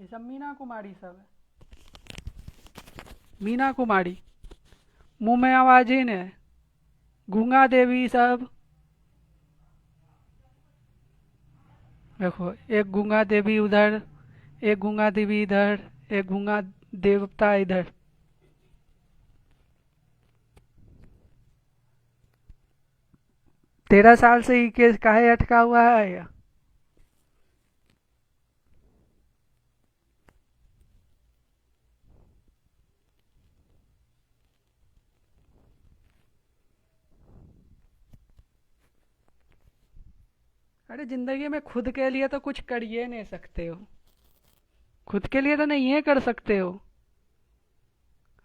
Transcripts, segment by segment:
ये सब मीना कुमारी सब है। मीना कुमारी, मुंह में आवाज ही नहीं। गूंगा देवी सब। देखो, एक गूंगा देवी उधर, एक गूंगा देवी इधर, एक गूंगा देवता इधर। 13 साल से ही केस काहे अटका हुआ है या? अरे जिंदगी में खुद के लिए तो कुछ कर ही नहीं सकते हो। खुद के लिए तो नहीं ये कर सकते हो।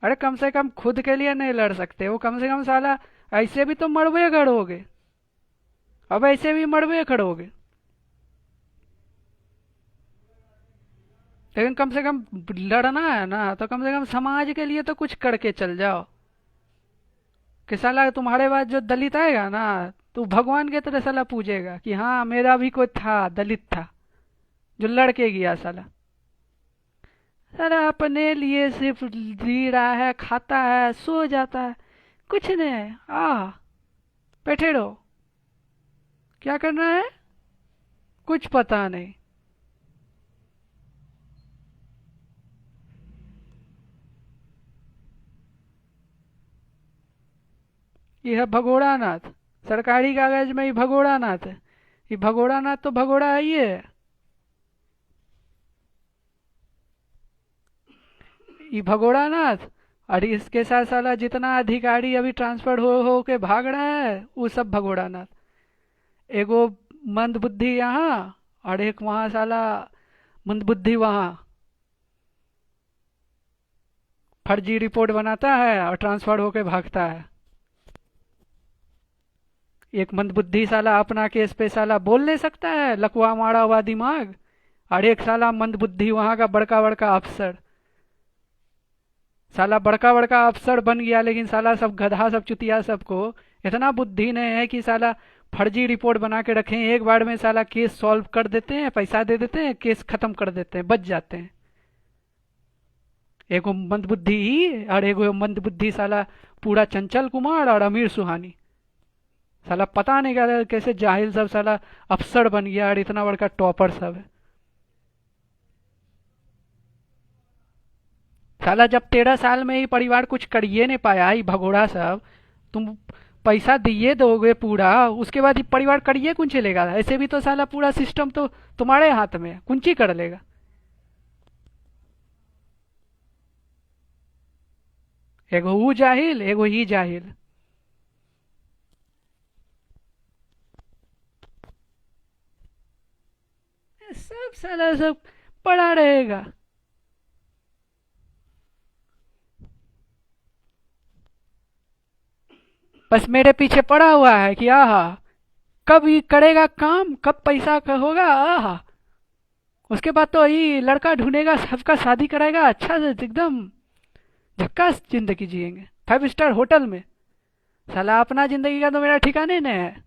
अरे कम से कम खुद के लिए नहीं लड़ सकते हो, कम से कम साला ऐसे भी तो मरबे खड़ोगे। अब ऐसे भी मरबे खड़ोगे, लेकिन कम से कम लड़ना है ना तो कम से कम समाज के लिए तो कुछ करके चल जाओ। कि साला तुम्हारे बाद जो दलित आएगा ना, तो भगवान के तरह साला पूजेगा कि हाँ मेरा भी कोई था, दलित था जो लड़के गया साला। साला अपने लिए सिर्फ जी रहा है, खाता है, सो जाता है, कुछ नहीं है। बैठे रहो। क्या करना है कुछ पता नहीं। ये है भगोड़ा नाथ। सरकारी कागज में ये भगोड़ा नाथ है। ये भगोड़ा नाथ तो भगोड़ा है ये भगोड़ा नाथ। और इसके साथ साला जितना अधिकारी अभी ट्रांसफर हो के भाग रहा है वो सब भगोड़ा नाथ। एगो मंद बुद्धि यहाँ, और एक वहाँ साला मंद बुद्धि वहाँ फर्जी रिपोर्ट बनाता है और ट्रांसफर होके भागता है। एक मंदबुद्धि साला अपना केस पे साला बोल नहीं सकता है, लकवा मारा हुआ दिमाग। और एक साला मंदबुद्धि वहां का बड़का बड़का अफसर। साला बड़का बड़का अफसर बन गया, लेकिन साला सब गधा सब चुतिया सबको इतना बुद्धि नहीं है कि साला फर्जी रिपोर्ट बना के रखें, एक बार में साला केस सॉल्व कर देते हैं, पैसा दे देते हैं, केस खत्म कर देते हैं, बच जाते हैं। एगो मंदबुद्धि और एगो मंदबुद्धि साला पूरा चंचल कुमार और अमीर सुहानी। साला पता नहीं क्या कैसे जाहिल सब साला अफसर बन गया और इतना बड़का टॉपर सब है। साला जब 13 साल में ही परिवार कुछ करिए नहीं पाया ही भगोड़ा सब, तुम पैसा दिए दोगे पूरा, उसके बाद ही परिवार करिए कौन चलेगा? ऐसे भी तो साला पूरा सिस्टम तो तुम्हारे हाथ में है, कुंची कर लेगा। एगो वो जाहिल, एगो ही जाहिल। सब साला सब पड़ा रहेगा। बस मेरे पीछे पड़ा हुआ है कि आहा कब ये करेगा काम, कब पैसा का होगा। आहा उसके बाद तो यही लड़का ढूंढेगा, सबका शादी कराएगा, अच्छा से एकदम झक्कास जिंदगी जिएंगे 5 स्टार होटल में। साला अपना जिंदगी का तो मेरा ठिकाने नहीं है।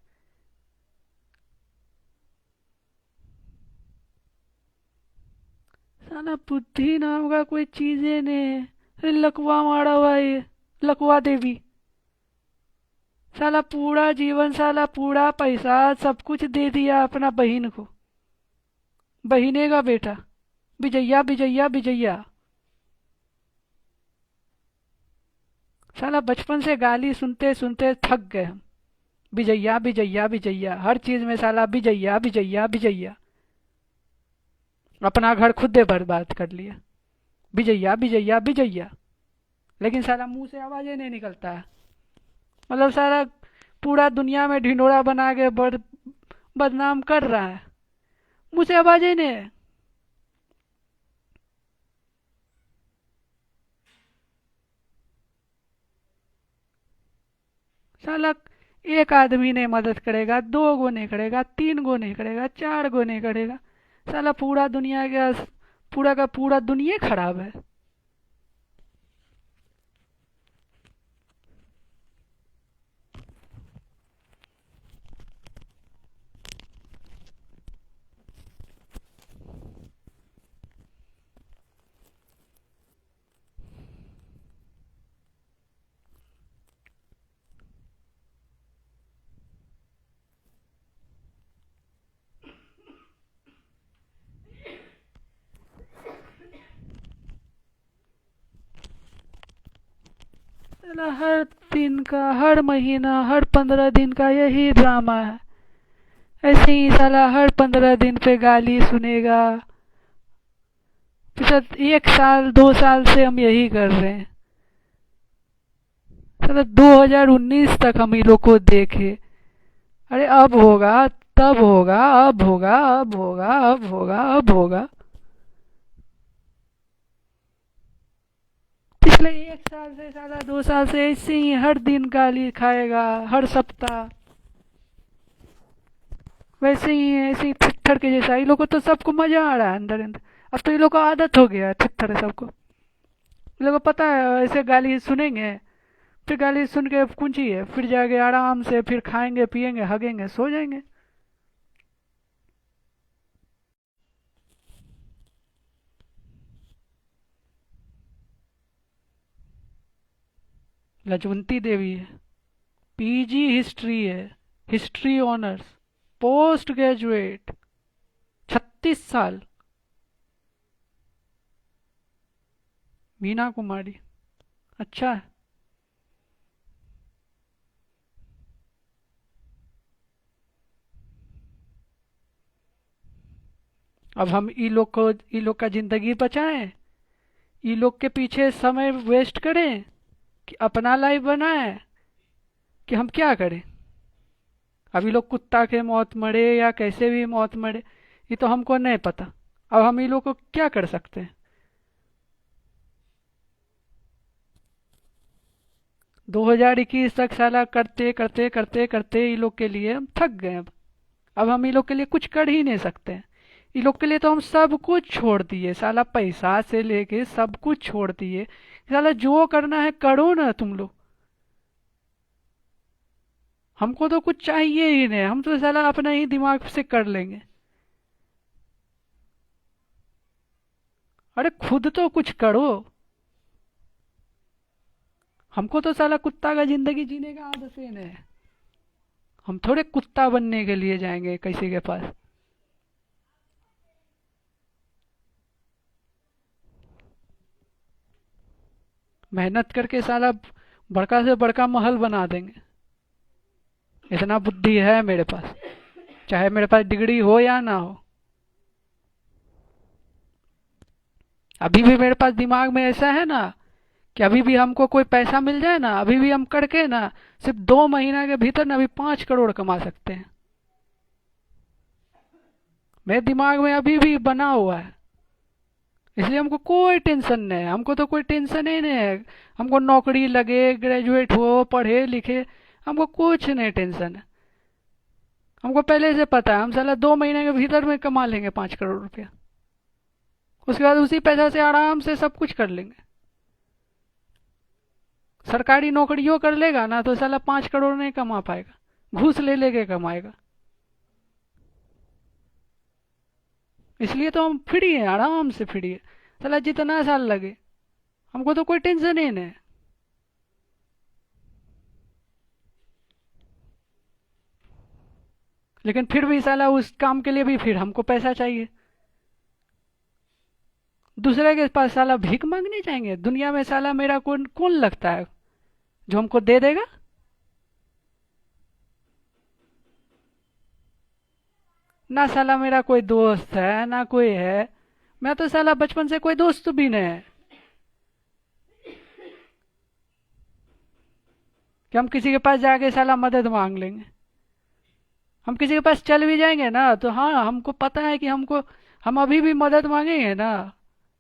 साला बुद्धि नाम का कोई चीज ही नहीं है। अरे लकवा मारा हुआ है ये, लकवा देवी। साला पूरा जीवन, साला पूरा पैसा सब कुछ दे दिया अपना बहन को, बहिने का बेटा। विजया विजया विजया। साला बचपन से गाली सुनते सुनते थक गए हम। विजया विजया विजया, हर चीज में साला विजया विजया विजया। अपना घर खुद दे बर्बाद कर लिया। विजया विजया विजया। लेकिन साला मुंह से आवाज ही नहीं निकलता है। मतलब सारा पूरा दुनिया में ढिंडोरा बना के बदनाम कर रहा है, मुंह से आवाज ही नहीं है। साला एक आदमी नहीं मदद करेगा, दो गो नहीं करेगा, तीन गो नहीं करेगा, चार गो नहीं करेगा। साला पूरा दुनिया का पूरा का पूरा दुनिया खराब है। साला हर दिन का, हर महीना, हर 15 दिन का यही ड्रामा है। ऐसे ही साला हर 15 दिन पे गाली सुनेगा। पिछले 1 साल 2 साल से हम यही कर रहे हैं। साला 2019 तक हम ये लोग को देखे। अरे अब होगा, तब होगा, अब होगा, अब होगा, अब होगा, अब होगा। पिछले 1 साल से, साला 2 साल से ऐसे ही हर दिन गाली खाएगा, हर सप्ताह। वैसे ही ऐसे ही थिट्ठर के जैसा। ये लोग को तो सबको मजा आ रहा है अंदर अंदर। अब तो ये लोग को आदत हो गया है थिट्ठर है सबको। ये लोग को पता है ऐसे गाली सुनेंगे, फिर गाली सुन के कुंची है, फिर जाके आराम से फिर खाएंगे पिएंगे हगेंगे सो जाएंगे। लजवंती देवी है, पीजी हिस्ट्री है, हिस्ट्री ऑनर्स, पोस्ट ग्रेजुएट, 36 साल। मीना कुमारी, अच्छा है। अब हम ई लोग का जिंदगी बचाएं, ई लोग के पीछे समय वेस्ट करें, कि अपना लाइफ बनाएं, कि हम क्या करें। अभी लोग कुत्ता के मौत मरे या कैसे भी मौत मरे, ये तो हमको नहीं पता। अब हम ये लोग को क्या कर सकते हैं। 2021 तक साला करते करते करते करते ये लोग के लिए हम थक गए। अब हम ये लोग के लिए कुछ कर ही नहीं सकते हैं। ये लोग के लिए तो हम सब कुछ छोड़ दिए, साला पैसा से लेके सब कुछ छोड़ दिए। साला जो करना है करो ना तुम लोग, हमको तो कुछ चाहिए ही नहीं। हम तो साला अपना ही दिमाग से कर लेंगे। अरे खुद तो कुछ करो। हमको तो साला कुत्ता का जिंदगी जीने का आदत ही नहीं है। हम थोड़े कुत्ता बनने के लिए जाएंगे किसी के पास। मेहनत करके साला बड़का से बड़का महल बना देंगे। इतना बुद्धि है मेरे पास, चाहे मेरे पास डिग्री हो या ना हो। अभी भी मेरे पास दिमाग में ऐसा है ना कि अभी भी हमको कोई पैसा मिल जाए ना, अभी भी हम करके ना सिर्फ 2 महीना के भीतर ना अभी 5 करोड़ कमा सकते हैं। मेरे दिमाग में अभी भी बना हुआ है। इसलिए हमको कोई टेंशन नहीं है, हमको तो कोई टेंशन ही नहीं है। हमको नौकरी लगे, ग्रेजुएट हो, पढ़े लिखे, हमको कुछ नहीं टेंशन है। हमको पहले से पता है हम साला 2 महीने के भीतर में कमा लेंगे 5 करोड़ रुपया। उसके बाद उसी पैसा से आराम से सब कुछ कर लेंगे। सरकारी नौकरियों कर लेगा ना तो साला 5 करोड़ नहीं कमा पाएगा, घूस ले लेके कमाएगा। इसलिए तो हम फ्री हैं, आराम से फ्री है। साला जितना साल लगे हमको तो कोई टेंशन ही नहीं। लेकिन फिर भी साला उस काम के लिए भी फिर हमको पैसा चाहिए। दूसरे के पास साला भीख मांगने जाएंगे दुनिया में। साला मेरा कौन कौन लगता है जो हमको दे देगा। ना साला मेरा कोई दोस्त है ना कोई है। मैं तो साला बचपन से कोई दोस्त भी नहीं है कि हम किसी के पास जाके साला मदद मांग लेंगे। हम किसी के पास चल भी जाएंगे ना तो हाँ हमको पता है कि हमको, हम अभी भी मदद मांगेंगे ना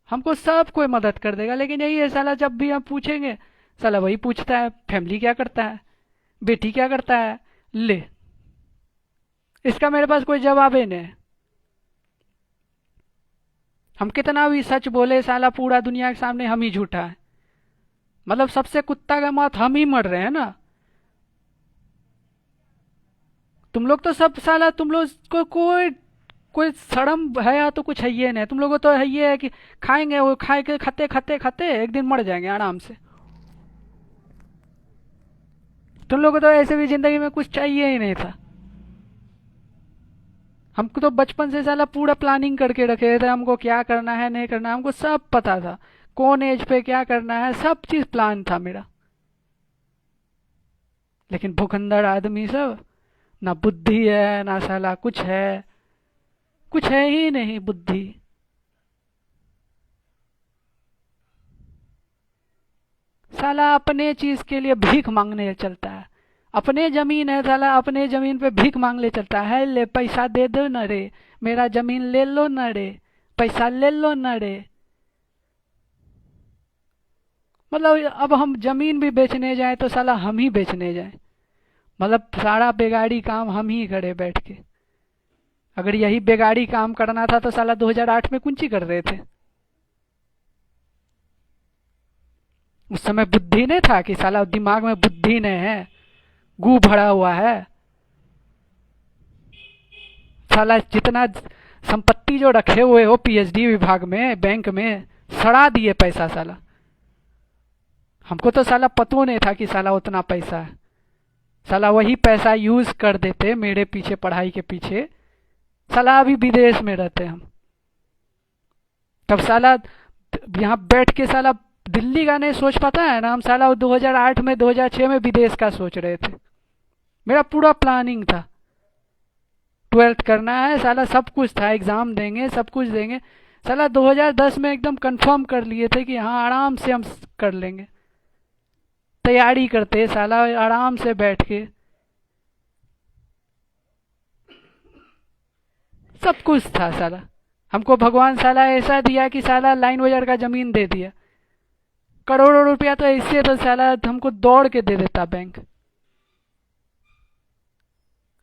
हमको सब कोई मदद कर देगा। लेकिन यही है साला, जब भी हम पूछेंगे साला वही पूछता है फैमिली क्या करता है, बेटी क्या करता है। ले, इसका मेरे पास कोई जवाब ही नहीं है। हम कितना भी सच बोले साला पूरा दुनिया के सामने हम ही झूठा है। मतलब सबसे कुत्ता का मौत हम ही मर रहे हैं ना। तुम लोग तो सब साला, तुम लोग को कोई कोई शर्म है या तो कुछ है ये नहीं। तुम लोगों तो है ये है कि खाएंगे, वो खाए के खाते खाते खाते एक दिन मर जाएंगे आराम से। तुम लोगों को तो ऐसे भी जिंदगी में कुछ चाहिए ही नहीं था। हमको तो बचपन से साला पूरा प्लानिंग करके रखे थे, हमको क्या करना है नहीं करना है हमको सब पता था। कौन एज पे क्या करना है सब चीज प्लान था मेरा। लेकिन भूखंडर आदमी सब, ना बुद्धि है ना साला कुछ है, कुछ है ही नहीं बुद्धि। साला अपने चीज के लिए भीख मांगने चलता है। अपने जमीन है साला, अपने जमीन पे भीख मांगने चलता है, ले पैसा दे दो न रे, मेरा जमीन ले लो न रे, पैसा ले लो न रे। मतलब अब हम जमीन भी बेचने जाए तो साला हम ही बेचने जाए, मतलब सारा बेगाड़ी काम हम ही करे बैठ के। अगर यही बेगाड़ी काम करना था तो साला 2008 में कुंची कर रहे थे। उस समय बुद्धि नहीं था कि साला दिमाग में बुद्धि नहीं है, गू भरा हुआ है। साला जितना संपत्ति जो रखे हुए हो पीएचडी विभाग में बैंक में, सड़ा दिए पैसा साला। हमको तो साला पतो नहीं था कि साला उतना पैसा है। साला वही पैसा यूज कर देते मेरे पीछे, पढ़ाई के पीछे। साला अभी विदेश में रहते हम, तब साला यहाँ बैठ के साला दिल्ली का नहीं सोच पाता है ना। हम साला 2008 में 2006 में विदेश का सोच रहे थे। मेरा पूरा प्लानिंग था, 12th करना है साला, सब कुछ था, एग्जाम देंगे, सब कुछ देंगे। साला 2010 में एकदम कंफर्म कर लिए थे कि हाँ आराम से हम कर लेंगे। तैयारी करते साला आराम से बैठ के, सब कुछ था साला। हमको भगवान साला ऐसा दिया कि साला लाइन बाजार का जमीन दे दिया। करोड़ों रुपया तो ऐसे तो साला हमको दौड़ के दे देता बैंक।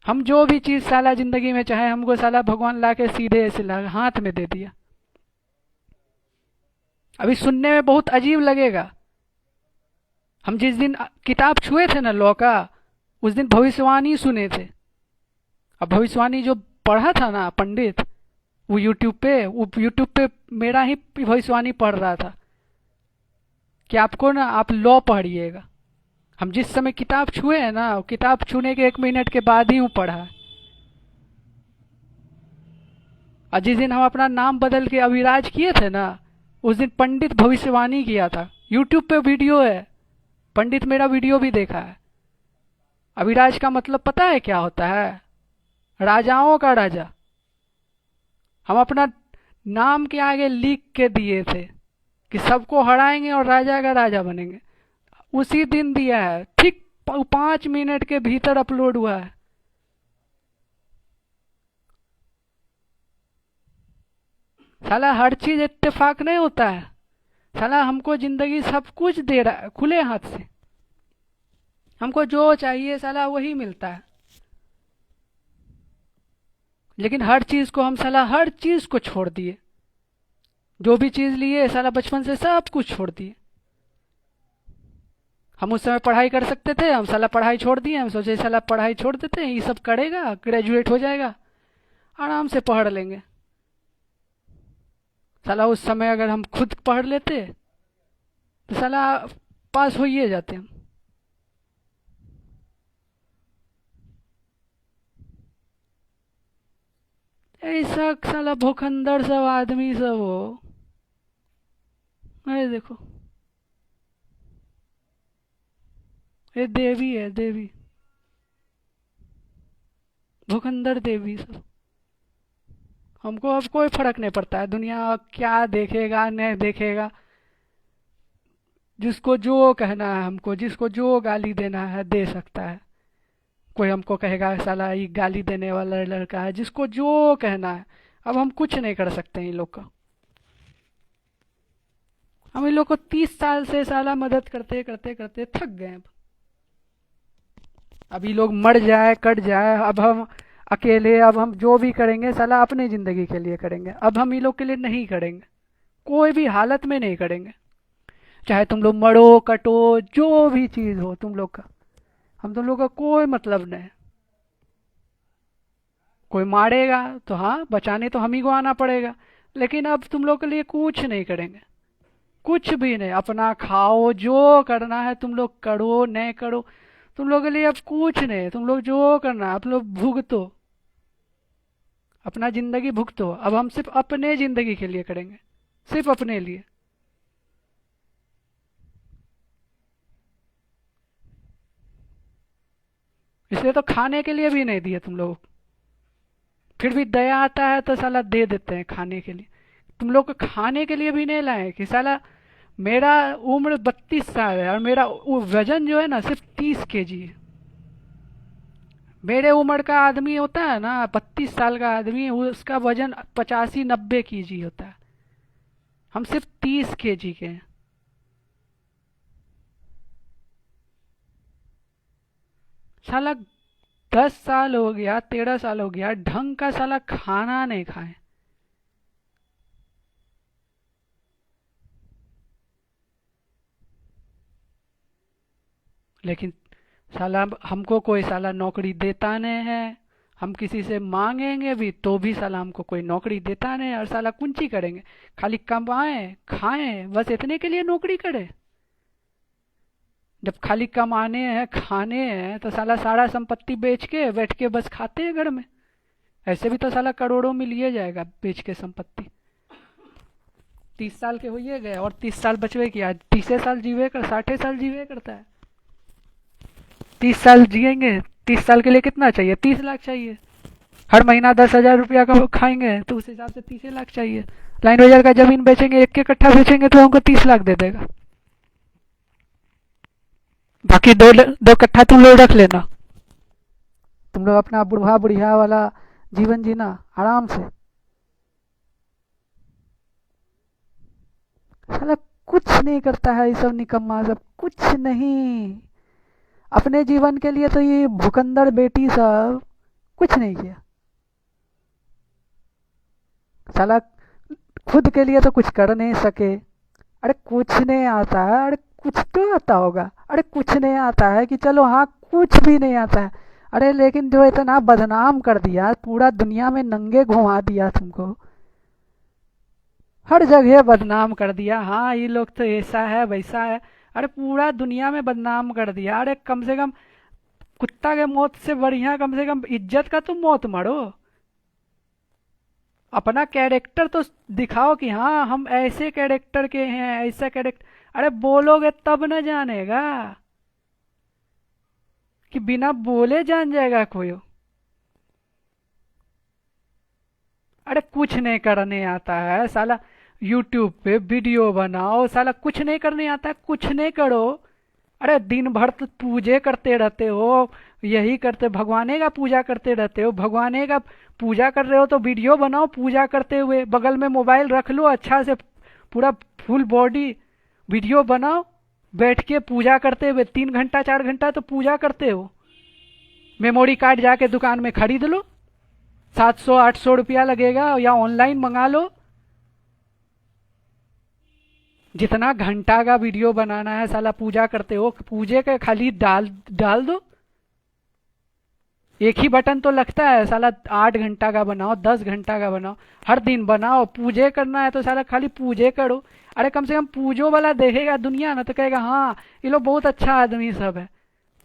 हम जो भी चीज साला जिंदगी में चाहे, हमको साला भगवान ला के सीधे ऐसे हाथ में दे दिया। अभी सुनने में बहुत अजीब लगेगा। हम जिस दिन किताब छुए थे ना लॉ का, उस दिन भविष्यवाणी सुने थे। अब भविष्यवाणी जो पढ़ा था ना पंडित, वो यूट्यूब पे मेरा ही भविष्यवाणी पढ़ रहा था कि आपको ना, आप लॉ पढ़िएगा। हम जिस समय किताब छुए हैं ना, किताब छूने के 1 मिनट के बाद ही वो पढ़ा। और जिस दिन हम अपना नाम बदल के अविराज किए थे ना, उस दिन पंडित भविष्यवाणी किया था। यूट्यूब पे वीडियो है, पंडित मेरा वीडियो भी देखा है। अविराज का मतलब पता है क्या होता है? राजाओं का राजा। हम अपना नाम के आगे लिख के दिए थे कि सबको हराएंगे और राजा का राजा बनेंगे। उसी दिन दिया है, ठीक 5 मिनट के भीतर अपलोड हुआ है। साला हर चीज इत्तेफाक नहीं होता है। साला हमको जिंदगी सब कुछ दे रहा है खुले हाथ से। हमको जो चाहिए साला वही मिलता है। लेकिन हर चीज को हम साला, हर चीज को छोड़ दिए। जो भी चीज लिए साला बचपन से सब कुछ छोड़ दिए। हम उस समय पढ़ाई कर सकते थे, हम साला पढ़ाई छोड़ दिए। हम सोचे साला पढ़ाई छोड़ देते हैं, ये सब करेगा, ग्रेजुएट हो जाएगा, आराम से पढ़ लेंगे। साला उस समय अगर हम खुद पढ़ लेते तो साला पास हो ही जाते हम। ऐसा साला भूखंडर सब आदमी सब हो। अरे देखो, ये देवी है, देवी, भूखंडर देवी सब। हमको अब कोई फर्क नहीं पड़ता है, दुनिया क्या देखेगा नहीं देखेगा। जिसको जो कहना है, हमको जिसको जो गाली देना है दे सकता है। कोई हमको कहेगा साला ये गाली देने वाला लड़का है, जिसको जो कहना है। अब हम कुछ नहीं कर सकते इन लोग का। हम इन लोग को 30 साल से साला मदद करते करते करते थक गए। अब ये लोग मर जाए कट जाए, अब हम अकेले, अब हम जो भी करेंगे साला अपनी जिंदगी के लिए करेंगे। अब हम ये लोग के लिए नहीं करेंगे, कोई भी हालत में नहीं करेंगे। चाहे तुम लोग मरो कटो, जो भी चीज हो तुम लोग का, हम तुम लोग का कोई मतलब नहीं। कोई मारेगा तो हाँ, बचाने तो हम ही को आना पड़ेगा, लेकिन अब तुम लोग के लिए कुछ नहीं करेंगे, कुछ भी नहीं। अपना खाओ, जो करना है तुम लोग करो, नहीं करो, तुम लोग के लिए अब कुछ नहीं। तुम लोग जो करना है आप लोग भुगतो, अपना जिंदगी भुगतो। अब हम सिर्फ अपने जिंदगी के लिए करेंगे, सिर्फ अपने लिए। इसलिए तो खाने के लिए भी नहीं दिए तुम लोग। फिर भी दया आता है तो साला दे देते हैं खाने के लिए। तुम लोग को खाने के लिए भी नहीं लाए कि साला मेरा उम्र 32 साल है और मेरा वजन जो है ना सिर्फ 30 kg है। मेरे उम्र का आदमी होता है ना, 32 साल का आदमी, उसका वजन 85-90 kg होता है। हम सिर्फ 30 kg के हैं। साला 10 साल हो गया, 13 साल हो गया, ढंग का साला खाना नहीं खाए। लेकिन साला हमको कोई साला नौकरी देता नहीं है। हम किसी से मांगेंगे भी तो भी साला हमको कोई नौकरी देता नहीं है, और साला कुंची करेंगे, खाली कमाएं खाएं, बस इतने के लिए नौकरी करे। जब खाली कमाने हैं खाने हैं तो साला सारा संपत्ति बेच के बैठ के बस खाते हैं घर में। ऐसे भी तो साला करोड़ों में लिए जाएगा बेच के संपत्ति। 30 साल के होइए गए और 30 साल बचवे किया, 30 साल जीवे कर, 60 साल जीवे करता है। 30 साल जिएंगे, 30 साल के लिए कितना चाहिए? 30 लाख चाहिए। हर महीना 10,000 रुपया का खाएंगे तो उस हिसाब से 30 लाख चाहिए। लाइन बाजार का जमीन बेचेंगे, एक एक कट्ठा बेचेंगे तो हमको 30 लाख दे देगा। बाकी दो दो कट्ठा तुम लोग रख लेना। तुम लोग अपना बुढ़वा बुढ़िया वाला जीवन जीना आराम से। साला कुछ नहीं करता है ये सब निकम्मा सब, कुछ नहीं। अपने जीवन के लिए तो ये भुकंदर बेटी सब कुछ नहीं किया। साला खुद के लिए तो कुछ कर नहीं सके। अरे कुछ नहीं आता है, अरे कुछ तो आता होगा। अरे कुछ नहीं आता है कि चलो हाँ कुछ भी नहीं आता है। अरे लेकिन जो इतना बदनाम कर दिया, पूरा दुनिया में नंगे घुमा दिया तुमको, हर जगह बदनाम कर दिया। हाँ ये लोग तो ऐसा है वैसा है। अरे पूरा दुनिया में बदनाम कर दिया। अरे कम से कम कुत्ता के मौत से बढ़िया कम से कम इज्जत का तुम मौत मरो। अपना कैरेक्टर तो दिखाओ कि हाँ हम ऐसे कैरेक्टर के हैं, ऐसा कैरेक्टर। अरे बोलोगे तब न जानेगा कि बिना बोले जान जाएगा कोई। अरे कुछ नहीं करने आता है साला। यूट्यूब पे वीडियो बनाओ, साला कुछ नहीं करने आता है, कुछ नहीं करो। अरे दिन भर तो पूजे करते रहते हो, यही करते, भगवाने का पूजा करते रहते हो। भगवाने का पूजा कर रहे हो तो वीडियो बनाओ पूजा करते हुए, बगल में मोबाइल रख लो अच्छा से, पूरा फुल बॉडी वीडियो बनाओ, बैठ के पूजा करते हुए 3 घंटा 4 घंटा तो पूजा करते हो। मेमोरी कार्ड जाके दुकान में खरीद लो, 700-800 रुपया लगेगा, या ऑनलाइन मंगा लो। जितना घंटा का वीडियो बनाना है साला पूजा करते हो, पूजे के खाली डाल डाल दो। एक ही बटन तो लगता है साला, 8 घंटा का बनाओ 10 घंटा का बनाओ, हर दिन बनाओ। पूजे करना है तो साला खाली पूजे करो। अरे कम से कम पूजो वाला देखेगा दुनिया ना तो कहेगा हाँ ये लोग बहुत अच्छा आदमी सब है,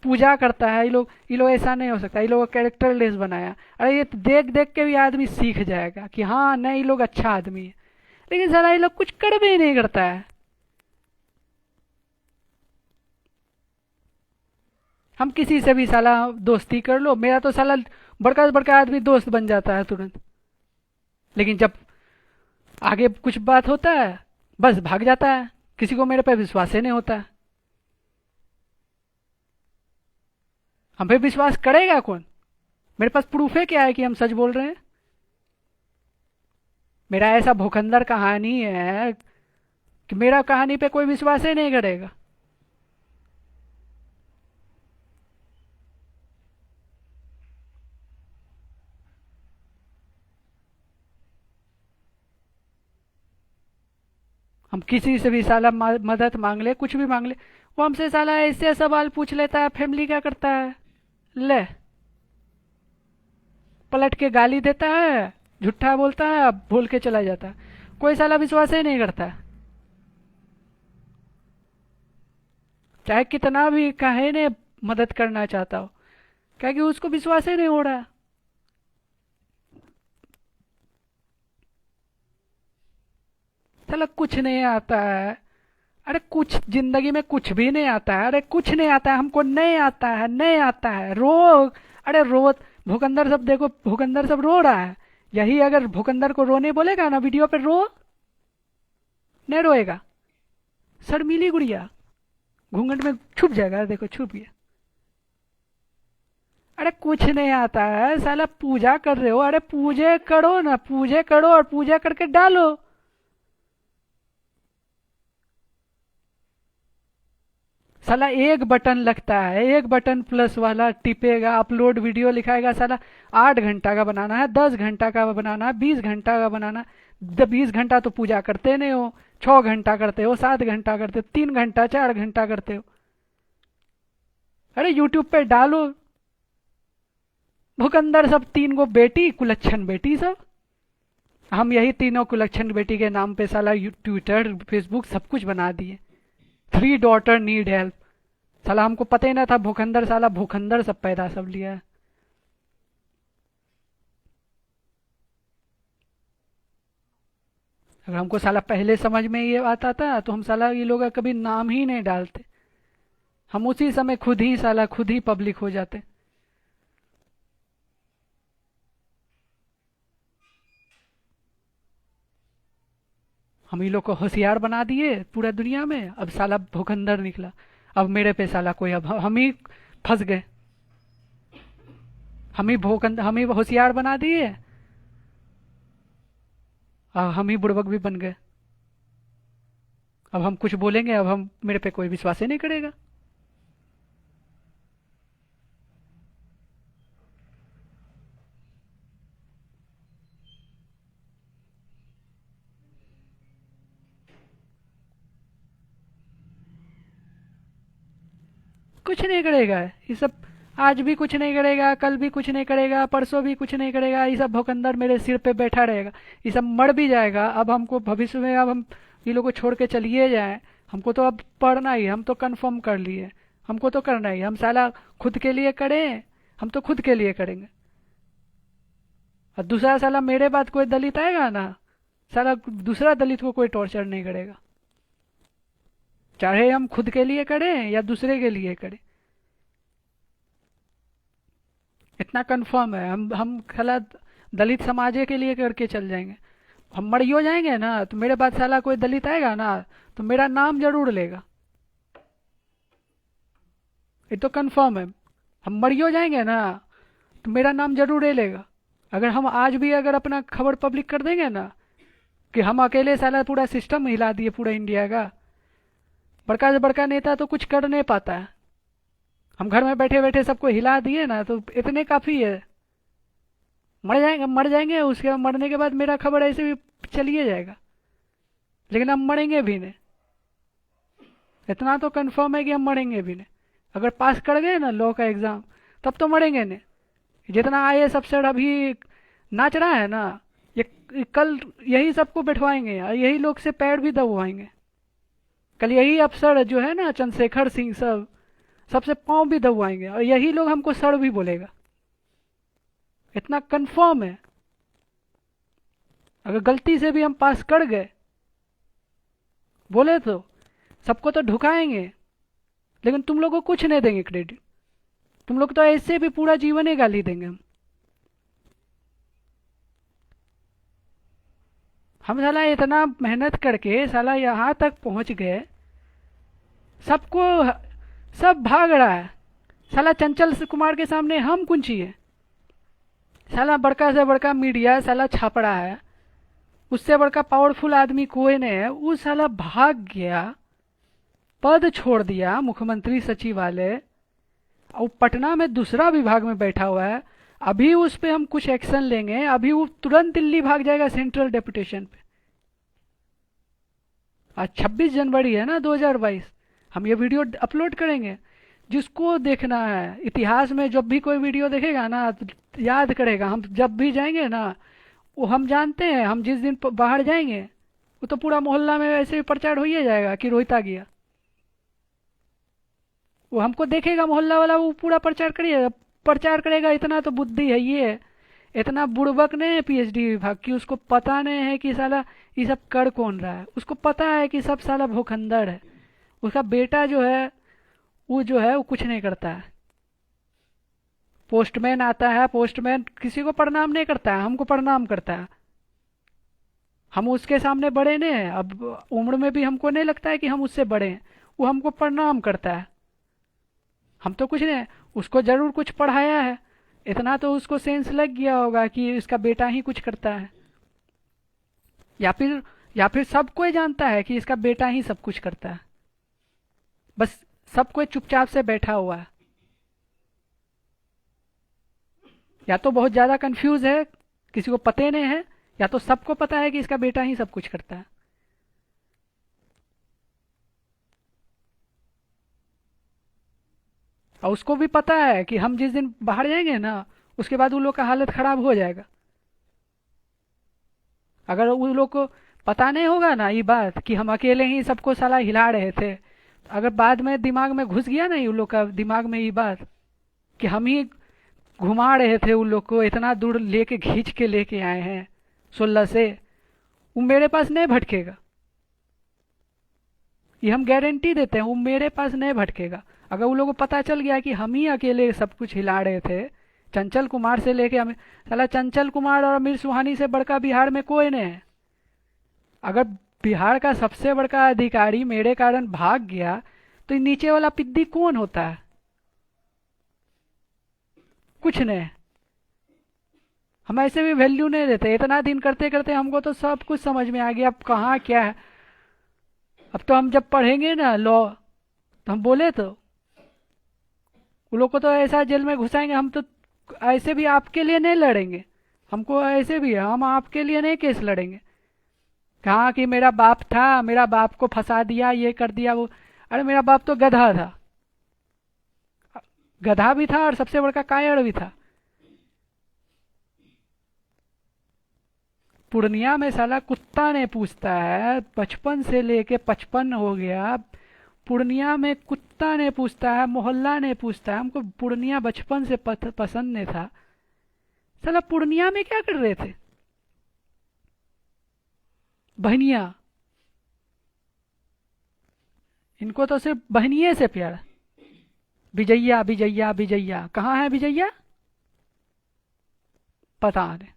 पूजा करता है। ये लोग ऐसा नहीं हो सकता, ये लोग कैरेक्टर लेस बनाया। अरे ये देख देख के भी आदमी सीख जाएगा कि हाँ नहीं ये लोग अच्छा आदमी है। लेकिन साला ये लोग कुछ कर भी नहीं करता है। हम किसी से भी साला दोस्ती कर लो, मेरा तो साला बड़का से बड़का आदमी दोस्त बन जाता है तुरंत। लेकिन जब आगे कुछ बात होता है बस भाग जाता है, किसी को मेरे पे विश्वास ही नहीं होता है। हम पे विश्वास करेगा कौन? मेरे पास प्रूफ है क्या है कि हम सच बोल रहे हैं? मेरा ऐसा भूखंदर कहानी है कि मेरा कहानी पे कोई विश्वास ही नहीं करेगा। हम किसी से भी साला मदद मांग ले, कुछ भी मांग ले, वो हमसे साला ऐसे सवाल पूछ लेता है, फैमिली क्या करता है, ले पलट के गाली देता है, झूठा बोलता है, अब बोल के चला जाता है। कोई साला विश्वास ही नहीं करता है। चाहे कितना भी कहे ने मदद करना चाहता हो, क्या कि उसको विश्वास ही नहीं हो रहा। साला कुछ नहीं आता है, अरे कुछ जिंदगी में कुछ भी नहीं आता है, अरे कुछ नहीं आता है हमको, नहीं आता है, नहीं आता है, रो। अरे रो। भूखंदर सब देखो, भूखंदर सब रो रहा है। यही अगर भूखंदर को रोने बोलेगा ना वीडियो पे, रो, नहीं रोएगा। शर्मीली गुड़िया, घूंघट में छुप जाएगा, देखो छुप गया। अरे कुछ नहीं आता है साला, पूजा कर रहे हो, अरे पूजे करो ना, पूजे करो और पूजा करके डालो। साला एक बटन लगता है, एक बटन प्लस वाला टिपेगा, अपलोड वीडियो लिखाएगा साला। 8 घंटा का बनाना है, 10 घंटा का बनाना है, 20 घंटा का बनाना। 20 घंटा तो पूजा करते नहीं हो, 6 घंटा करते हो, 7 घंटा करते हो, 3 घंटा 4 घंटा करते हो। अरे यूट्यूब पे डालो। भूखंदर सब 3 गो बेटी, कुलच्छन बेटी सब। हम यही तीनों कुलच्छन बेटी के नाम पे साला ट्विटर फेसबुक सब कुछ बना दिए। 3 डॉटर नीड हेल्प। साला हमको पता ही ना था, भूखंदर साला भूखंदर सब पैदा सब लिया है। अगर हमको साला पहले समझ में ये आता था तो हम साला ये लोग का कभी नाम ही नहीं डालते। हम उसी समय खुद ही साला खुद ही पब्लिक हो जाते। हम ही लोग को होशियार बना दिए पूरा दुनिया में, अब साला भूखंदर निकला। अब मेरे पे साला कोई, अब हम ही फंस गए। हम ही होशियार बना दिए, और हम ही बुड़बक भी बन गए। अब हम कुछ बोलेंगे, अब हम मेरे पे कोई विश्वास ही नहीं करेगा। कुछ नहीं करेगा ये सब। आज भी कुछ नहीं करेगा, कल भी कुछ नहीं करेगा, परसों भी कुछ नहीं करेगा। ये सब भौकंदर मेरे सिर पे बैठा रहेगा। ये सब मर भी जाएगा। अब हमको भविष्य में, अब हम ये लोग को छोड़ के चलिए जाए, हमको तो अब पढ़ना ही, हम तो कंफर्म कर लिए, हमको तो करना ही। हम साला खुद के लिए करें, हम तो खुद के लिए करेंगे। और दूसरा साला मेरे बाद कोई दलित आएगा ना, साला दूसरा दलित को कोई टॉर्चर नहीं करेगा, चाहे हम खुद के लिए करें या दूसरे के लिए करें। इतना कंफर्म है। हम साला दलित समाज के लिए करके चल जाएंगे। हम मरियो जाएंगे ना तो मेरे बाद साला कोई दलित आएगा ना तो मेरा नाम जरूर लेगा, ये तो कंफर्म है। हम मरियो जाएंगे ना तो मेरा नाम जरूर ले लेगा। अगर हम आज भी अगर अपना खबर पब्लिक कर देंगे ना कि हम अकेले साला पूरा सिस्टम हिला दिए पूरा इंडिया का, बड़का से बड़का नेता तो कुछ कर नहीं पाता है, हम घर में बैठे बैठे सबको हिला दिए ना तो इतने काफ़ी है। मर जाएंगे, मर जाएंगे, उसके बाद मरने के बाद मेरा खबर ऐसे भी चलिए जाएगा, लेकिन हम मरेंगे भी नहीं। इतना तो कंफर्म है कि हम मरेंगे भी नहीं। अगर पास कर गए ना लॉ का एग्ज़ाम तब तो मरेंगे नहीं। जितना IAS अफसर अभी नाच रहा है ना, ये कल यही सबको बैठवाएंगे और यही लोग से पैर भी दबवाएंगे। कल यही अफसर जो है ना चंद्रशेखर सिंह सब, सबसे पाँव भी दबवाएंगे और यही लोग हमको सर भी बोलेगा। इतना कंफर्म है। अगर गलती से भी हम पास कर गए बोले तो सबको तो ढुकाएंगे, लेकिन तुम लोग को कुछ नहीं देंगे क्रेडिट। तुम लोग तो ऐसे भी पूरा जीवन ही गाली देंगे हम साला इतना मेहनत करके साला यहाँ तक पहुँच गए, सबको, सब भाग रहा है। साला चंचल कुमार के सामने हम कुंची है। साला बड़का से बड़का मीडिया साला छाप रहा है, उससे बड़का पावरफुल आदमी कोई नहीं है। वो साला भाग गया, पद छोड़ दिया मुख्यमंत्री सचिवालय, और पटना में दूसरा विभाग में बैठा हुआ है। अभी उस पे हम कुछ एक्शन लेंगे, अभी वो तुरंत दिल्ली भाग जाएगा सेंट्रल डेपुटेशन पे। आज 26 जनवरी है ना 2022, हम ये वीडियो अपलोड करेंगे। जिसको देखना है, इतिहास में जब भी कोई वीडियो देखेगा ना तो याद करेगा। हम जब भी जाएंगे ना, वो हम जानते हैं, हम जिस दिन बाहर जाएंगे वो तो पूरा मोहल्ला में ऐसे ही प्रचार हो ही जाएगा कि रोहित आ गया। वो हमको देखेगा मोहल्ला वाला, वो पूरा प्रचार करेगा। इतना तो बुद्धि है, ये इतना बुड़बक नहीं है PhD विभाग की, उसको पता नहीं है कि साला ये सब कर कौन रहा है। उसको पता है कि सब साला भूखंदर है। उसका बेटा जो है वो कुछ नहीं करता है। पोस्टमैन आता है, पोस्टमैन किसी को प्रणाम नहीं करता है, हमको प्रणाम करता है। हम उसके सामने बड़े नहीं हैं, अब उम्र में भी हमको नहीं लगता है कि हम उससे बड़े हैं। वो हमको प्रणाम करता है। हम तो कुछ नहीं, उसको जरूर कुछ पढ़ाया है, इतना तो उसको सेंस लग गया होगा कि इसका बेटा ही कुछ करता है। या फिर सब कोई जानता है कि इसका बेटा ही सब कुछ करता है, बस सब कोई चुपचाप से बैठा हुआ है। या तो बहुत ज्यादा कंफ्यूज है, किसी को पता नहीं है, या तो सबको पता है कि इसका बेटा ही सब कुछ करता है। और उसको भी पता है कि हम जिस दिन बाहर जाएंगे ना, उसके बाद उन लोग का हालत खराब हो जाएगा। अगर उन लोग को पता नहीं होगा ना ये बात कि हम अकेले ही सबको साला हिला रहे थे, अगर बाद में दिमाग में घुस गया ना उन लोग का दिमाग में ये बात कि हम ही घुमा रहे थे उन लोग को, इतना दूर लेके खींच के लेके आए हैं 16 से, वो मेरे पास नहीं भटकेगा। ये हम गारंटी देते हैं, वो मेरे पास नहीं भटकेगा। अगर उन लोगों को पता चल गया कि हम ही अकेले सब कुछ हिला रहे थे, चंचल कुमार से लेके हमें, साला चंचल कुमार और अमीर सुहानी से बड़का बिहार में कोई नहीं है। अगर बिहार का सबसे बड़का अधिकारी मेरे कारण भाग गया, तो ये नीचे वाला पिद्दी कौन होता है? कुछ नहीं। हम ऐसे भी वैल्यू नहीं देते, इतना दिन करते करते हमको तो सब कुछ समझ में आ गया अब कहाँ क्या है। अब तो हम जब पढ़ेंगे ना लॉ, तो हम बोले तो उन लोग को तो ऐसा जेल में घुसाएंगे। हम तो ऐसे भी आपके लिए नहीं लड़ेंगे, हमको ऐसे भी है, हम आपके लिए नहीं केस लड़ेंगे। कहा कि मेरा बाप था, मेरा बाप को फंसा दिया, ये कर दिया वो। अरे मेरा बाप तो गधा था, गधा भी था और सबसे बड़का कायड़ भी था। पूर्णिया में साला कुत्ता ने पूछता है, 55 से लेके 55 हो गया, पूर्णिया में कुत्ता ने पूछता है, मोहल्ला ने पूछता है। हमको पूर्णिया बचपन से पसंद नहीं था। साला पूर्णिया में क्या कर रहे थे? बहनिया, इनको तो सिर्फ बहनिये से प्यार। विजैया विजैया विजैया, कहाँ है विजैया? पता नहीं।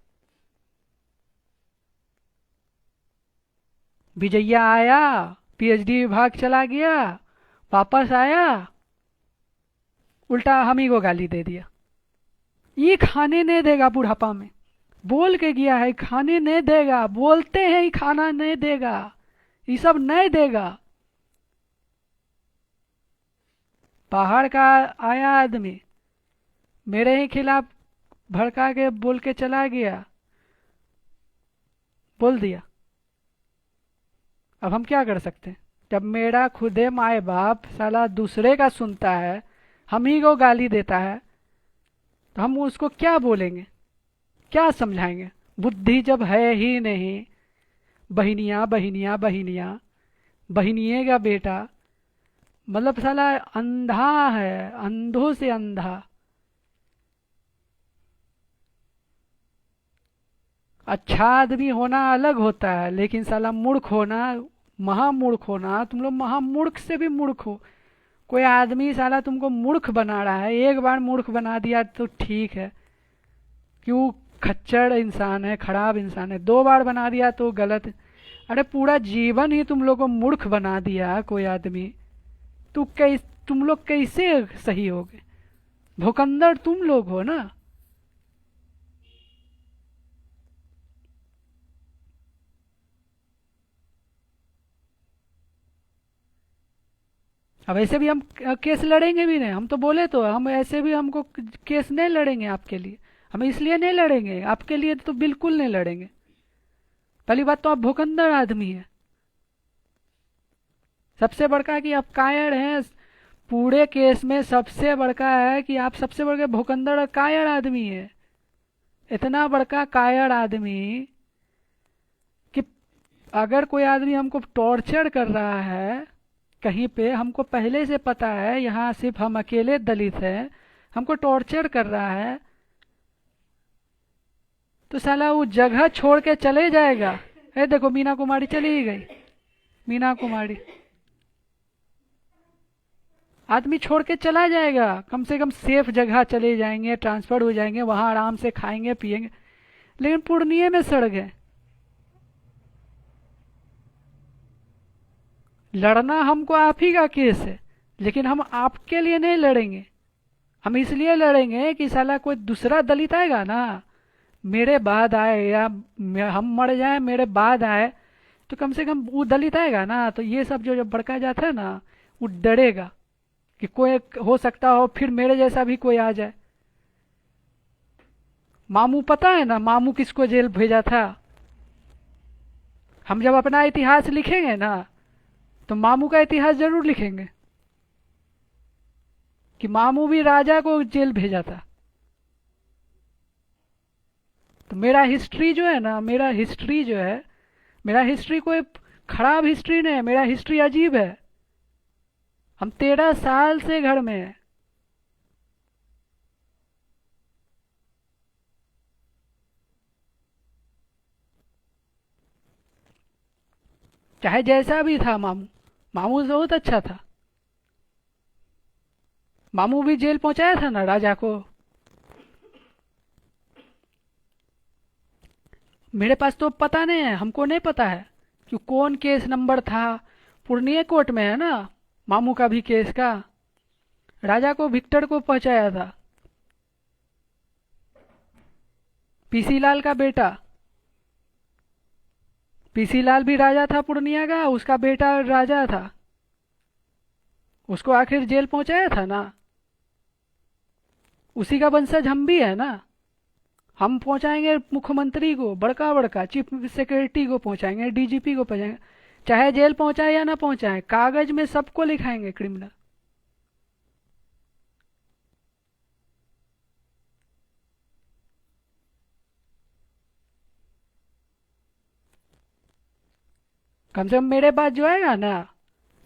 विजैया आया, पीएचडी विभाग चला गया, वापस आया, उल्टा हम ही को गाली दे दिया। ये खाने नहीं देगा बुढ़ापा में, बोल के गया है खाने नहीं देगा, बोलते हैं ये खाना नहीं देगा, ये सब नहीं देगा। बाहर का आया आदमी मेरे ही खिलाफ भड़का के बोल के चला गया, बोल दिया। अब हम क्या कर सकते हैं? जब मेरा खुदे माए बाप साला दूसरे का सुनता है, हम ही को गाली देता है, तो हम उसको क्या बोलेंगे, क्या समझाएंगे? बुद्धि जब है ही नहीं। बहिनिया बहिनिया बहिनिया, बहिनिये का बेटा, मतलब साला अंधा है, अंधों से अंधा। अच्छा आदमी होना अलग होता है, लेकिन साला मूर्ख होना, महामूर्ख होना, तुम लोग महामूर्ख से भी मूर्ख हो। कोई आदमी साला तुमको मूर्ख बना रहा है, एक बार मूर्ख बना दिया तो ठीक है, क्यों खच्चड़ इंसान है, खराब इंसान है, 2 बार बना दिया तो गलत है। अरे पूरा जीवन ही तुम लोग को मूर्ख बना दिया कोई आदमी, तुम लोग कैसे सही होगे? भुकंदड़ तुम लोग हो ना। अब ऐसे भी हम केस लड़ेंगे भी नहीं, हम तो बोले तो हम ऐसे भी हमको केस नहीं लड़ेंगे आपके लिए। हम इसलिए नहीं लड़ेंगे आपके लिए, तो बिल्कुल नहीं लड़ेंगे। पहली बात तो आप भुकंदड़ आदमी है, सबसे बड़का कि आप कायर हैं। पूरे केस में सबसे बड़का है कि आप सबसे बड़के भुकंदड़ और कायर आदमी है। इतना बड़का कायर आदमी कि अगर कोई आदमी हमको टॉर्चर कर रहा है कहीं पे, हमको पहले से पता है यहाँ सिर्फ हम अकेले दलित हैं, हमको टॉर्चर कर रहा है, तो साला वो जगह छोड़ के चले जाएगा। देखो मीना कुमारी चली ही गई, मीना कुमारी। आदमी छोड़ के चला जाएगा, कम से कम सेफ जगह चले जाएंगे, ट्रांसफर हो जाएंगे, वहां आराम से खाएंगे पिएंगे। लेकिन पूर्णिया में सड़ गए। लड़ना हमको आप ही का केस है, लेकिन हम आपके लिए नहीं लड़ेंगे। हम इसलिए लड़ेंगे कि साला कोई दूसरा दलित आएगा ना, मेरे बाद आए या हम मर जाए मेरे बाद आए, तो कम से कम वो दलित आएगा ना, तो ये सब जो जो भड़का जाता है ना, वो डरेगा कि कोई हो सकता हो फिर मेरे जैसा भी कोई आ जाए। मामू पता है ना, मामू किसको जेल भेजा था? हम जब अपना इतिहास लिखेंगे ना, तो मामू का इतिहास जरूर लिखेंगे कि मामू भी राजा को जेल भेजा था। तो मेरा हिस्ट्री जो है ना, मेरा हिस्ट्री जो है, मेरा हिस्ट्री कोई खराब हिस्ट्री नहीं है, मेरा हिस्ट्री अजीब है। हम 13 साल से घर में हैं। चाहे जैसा भी था मामू, मामू से बहुत अच्छा था। मामू भी जेल पहुंचाया था ना राजा को। मेरे पास तो पता नहीं है, हमको नहीं पता है कि कौन केस नंबर था। पूर्णिया कोर्ट में है ना मामू का भी केस का। राजा को विक्टर को पहुंचाया था, पीसी लाल का बेटा। पीसी लाल भी राजा था पूर्णिया का, उसका बेटा राजा था, उसको आखिर जेल पहुंचाया था ना। उसी का वंशज हम भी है ना। हम पहुंचाएंगे मुख्यमंत्री को, बड़का बड़का चीफ सेक्रेटरी को पहुंचाएंगे, डीजीपी को पहुंचाएंगे। चाहे जेल पहुंचाए या ना पहुंचाए, कागज में सबको लिखाएंगे क्रिमिनल। कम से कम मेरे बाद जो आएगा ना,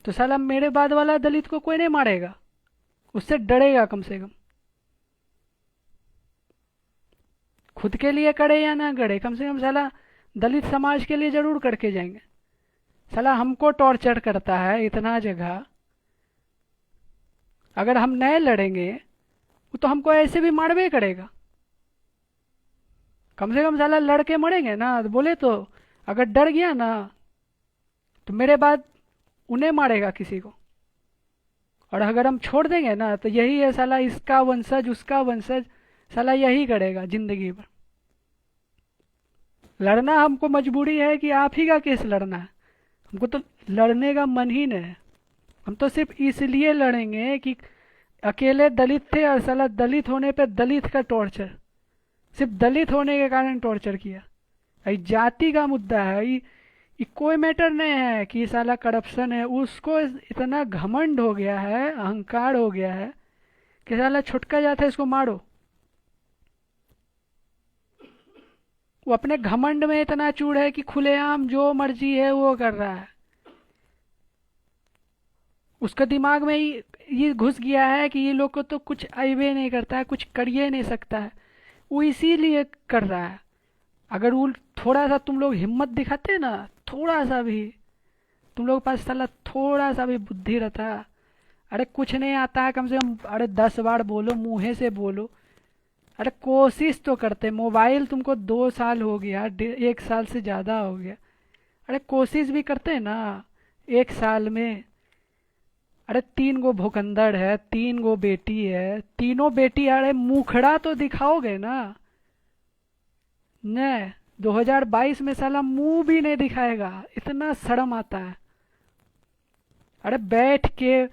तो साला मेरे बाद वाला दलित को कोई नहीं मारेगा, उससे डरेगा कम से कम। खुद के लिए करे या ना करे, कम से कम साला दलित समाज के लिए जरूर करके जाएंगे। साला हमको टॉर्चर करता है इतना जगह, अगर हम नए लड़ेंगे वो तो हमको ऐसे भी मारबे करेगा। कम से कम साला लड़के मरेंगे ना, तो बोले तो अगर डर गया ना, तो मेरे बाद उन्हें मारेगा किसी को। और अगर हम छोड़ देंगे ना, तो यही है साला, इसका वंशज उसका वंशज, साला यही करेगा जिंदगी भर। लड़ना हमको मजबूरी है कि आप ही का केस लड़ना है, हमको तो लड़ने का मन ही नहीं है। हम तो सिर्फ इसलिए लड़ेंगे कि अकेले दलित थे और साला दलित होने पे दलित का टॉर्चर, सिर्फ दलित होने के कारण टॉर्चर किया। ये जाति का मुद्दा है, ये कोई मैटर नहीं है कि साला करप्शन है। उसको इतना घमंड हो गया है, अहंकार हो गया है कि साला छुटका जाता है इसको मारो। वो अपने घमंड में इतना चूड़ है कि खुलेआम जो मर्जी है वो कर रहा है। उसका दिमाग में ये घुस गया है कि ये लोग को तो कुछ अइबे नहीं करता है, कुछ करिए नहीं सकता है, वो इसीलिए कर रहा है। अगर वो थोड़ा सा तुम लोग हिम्मत दिखाते ना, थोड़ा सा भी, तुम लोग के पास साला थोड़ा सा भी बुद्धि रहता, अरे कुछ नहीं आता है, कम से कम अरे 10 बार बोलो, मुंहे से बोलो, अरे कोशिश तो करते। मोबाइल तुमको 2 साल हो गया, 1 साल से ज़्यादा हो गया, अरे कोशिश भी करते ना 1 साल में। अरे 3 गो भूखंडर है, 3 गो बेटी है, तीनों बेटी, अरे मुखड़ा तो दिखाओगे ना। न 2022 में साला मुंह भी नहीं दिखाएगा, इतना शर्म आता है। अरे बैठ के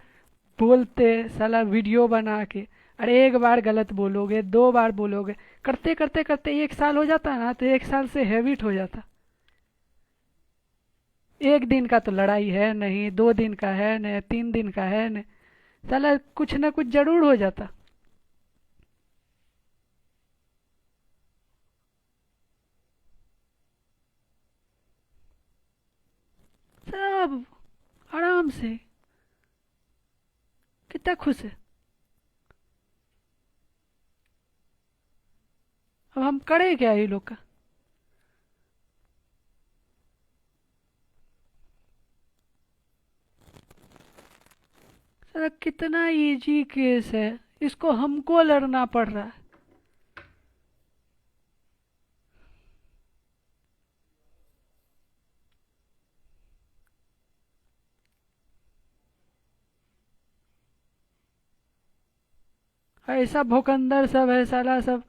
बोलते साला वीडियो बना के, अरे 1 बार गलत बोलोगे, 2 बार बोलोगे, करते करते करते 1 साल हो जाता है ना, तो 1 साल से हैबिट हो जाता। एक दिन का तो लड़ाई है नहीं, 2 दिन का है नहीं, 3 दिन का है नहीं, साला कुछ ना कुछ जरूर हो जाता। सब आराम से, कितना खुश है। अब हम करें क्या ये लोग का? साला कितना इजी केस है, इसको हमको लड़ना पड़ रहा है। ऐसा भोकंदर सब है साला, सब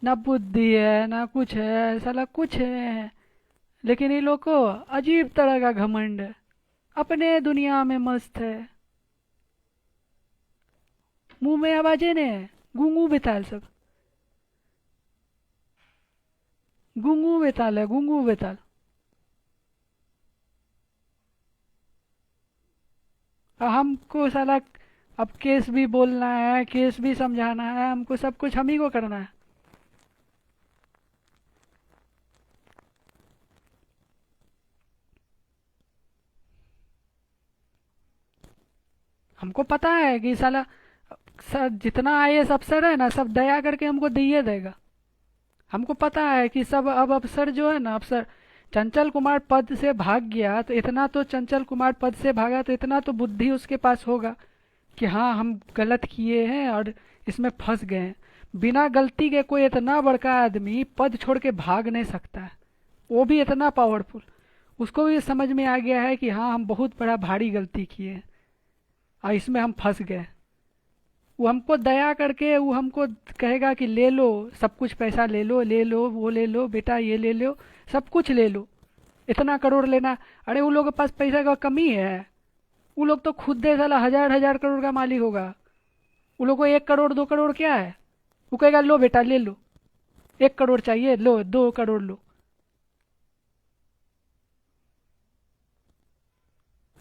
ना बुद्धि है ना कुछ है साला, कुछ है। लेकिन ये लोग को अजीब तरह का घमंड है, अपने दुनिया में मस्त है। मुंह में आवाजें ने, गूंगू बेताल सब, गूंगू बेताल है, गूंगू बेताल। हमको साला अब केस भी बोलना है, केस भी समझाना है, हमको सब कुछ हम ही को करना है। हमको पता है कि साला सर जितना आईएएस अफसर है ना, सब दया करके हमको दिए देगा। हमको पता है कि सब अब अफसर जो है ना, अफसर चंचल कुमार पद से भाग गया तो इतना तो, चंचल कुमार पद से भागा तो इतना तो बुद्धि उसके पास होगा कि हाँ हम गलत किए हैं और इसमें फंस गए हैं। बिना गलती के कोई इतना बड़का आदमी पद छोड़ के भाग नहीं सकता है, वो भी इतना पावरफुल। उसको भी समझ में आ गया है कि हाँ हम बहुत बड़ा भारी गलती किए हैं और इसमें हम फंस गए। वो हमको दया करके वो हमको कहेगा कि ले लो सब कुछ, पैसा ले लो, ले लो वो ले लो बेटा, ये ले लो, सब कुछ ले लो, इतना करोड़ लेना। अरे वो लोग के पास पैसा का कमी है? वो लोग तो खुद दे साला हजार हजार करोड़ का मालिक होगा। वो लोग को 1 करोड़ 2 करोड़ क्या है? वो कहेगा लो बेटा ले लो, 1 करोड़ चाहिए लो, 2 करोड़ लो।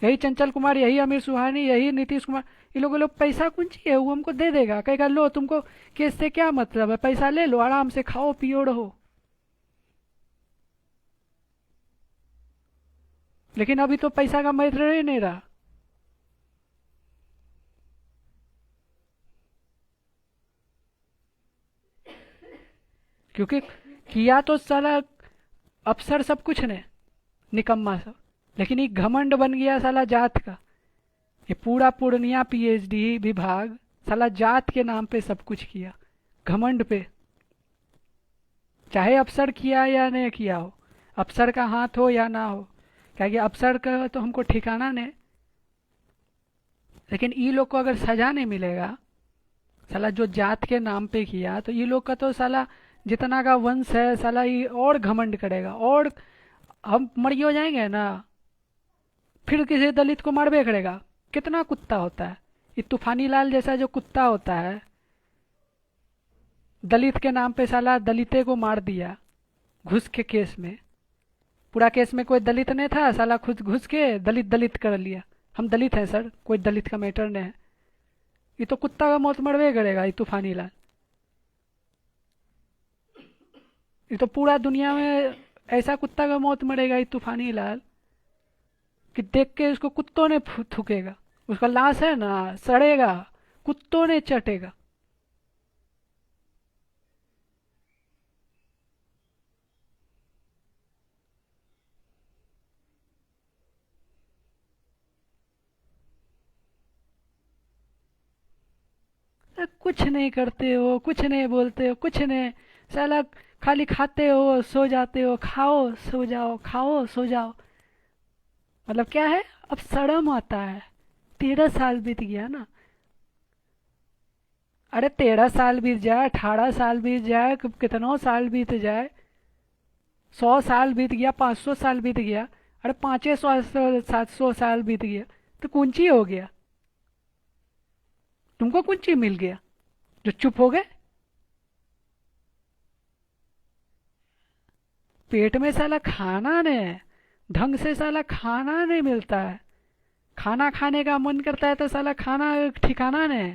यही चंचल कुमार, यही आमिर सुहानी, यही नीतीश कुमार, ये लोग पैसा कौन चाहिए, वो हमको दे देगा, कहेगा लो तुमको केस से क्या मतलब है, पैसा ले लो आराम से खाओ पियो रहो। लेकिन अभी तो पैसा का मैटर ही नहीं रहा। क्योंकि किया तो साला अफसर सब कुछ ने, निकम्मा सब, लेकिन ये घमंड बन गया साला जात का। ये पूरा पूर्णिया पीएचडी विभाग साला जात के नाम पे सब कुछ किया, घमंड पे। चाहे अफसर किया या नहीं किया हो, अफसर का हाथ हो या ना हो, क्या कि अफसर का तो हमको ठिकाना नहीं। लेकिन ये लोग को अगर सजा नहीं मिलेगा, साला जो जात के नाम पे किया, तो ये लोग का तो साला जितना का वंश है साला ये और घमंड करेगा। और हम मरियो जाएंगे ना, फिर किसी दलित को मारबे करेगा। कितना कुत्ता होता है ये तूफानी लाल जैसा जो कुत्ता होता है, दलित के नाम पे साला दलिते को मार दिया घुस के केस में। पूरा केस में कोई दलित नहीं था, साला खुद घुस के दलित दलित कर लिया। हम दलित हैं सर, कोई दलित का मैटर नहीं है। ये तो कुत्ता का मौत मरवे करेगा ये तूफानी लाल। ये तो पूरा दुनिया में ऐसा कुत्ता का मौत मरेगा ये तूफानी लाल कि देख के उसको कुत्तों ने थूकेगा। उसका लाश है ना सड़ेगा, कुत्तों ने चटेगा। कुछ नहीं करते हो, कुछ नहीं बोलते हो, कुछ नहीं, साला खाली खाते हो सो जाते हो, खाओ सो जाओ, खाओ सो जाओ। मतलब क्या है, अब शर्म आता है। 13 साल बीत गया ना। अरे 13 साल बीत जाए, 18 साल बीत जाए, कितनों साल बीत जाए, 100 साल बीत गया, 500 साल बीत गया, अरे 500 700 साल बीत गया, तो कुंची हो गया? तुमको कुंची मिल गया जो चुप हो गए? पेट में साला खाना नहीं, ढंग से साला खाना नहीं मिलता है। खाना खाने का मन करता है तो साला खाना ठिकाना नहीं।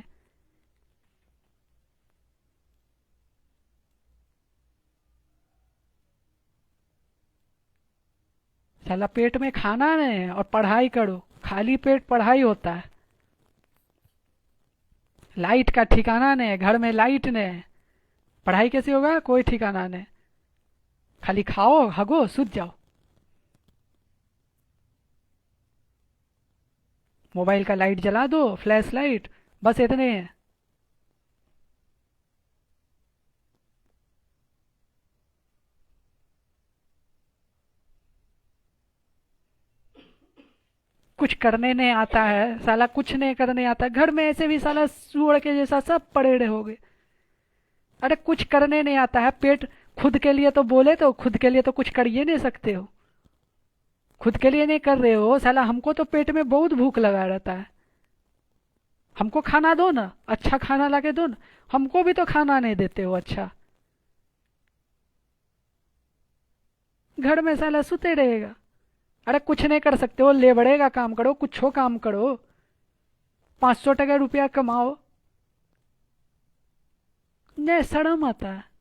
साला पेट में खाना नहीं और पढ़ाई करो, खाली पेट पढ़ाई होता है। लाइट का ठिकाना नहीं, घर में लाइट नहीं, पढ़ाई कैसे होगा? कोई ठिकाना नहीं। खाली खाओ हगो सूत जाओ। मोबाइल का लाइट जला दो, फ्लैश लाइट, बस इतने हैं। कुछ करने नहीं आता है साला, कुछ नहीं करने आता, घर में ऐसे भी साला सुअर के जैसा सब पड़े रहोगे। अरे कुछ करने नहीं आता है, पेट खुद के लिए तो बोले, तो खुद के लिए तो कुछ कर ही नहीं सकते हो। खुद के लिए नहीं कर रहे हो साला, हमको तो पेट में बहुत भूख लगा रहता है। हमको खाना दो ना, अच्छा खाना ला के दो ना। हमको भी तो खाना नहीं देते हो अच्छा। घर में साला सुते रहेगा। अरे कुछ नहीं कर सकते हो, लेबड़े का काम करो, कुछ हो काम करो, 500 टका रुपया कमाओ। नहीं, शर्म आता है।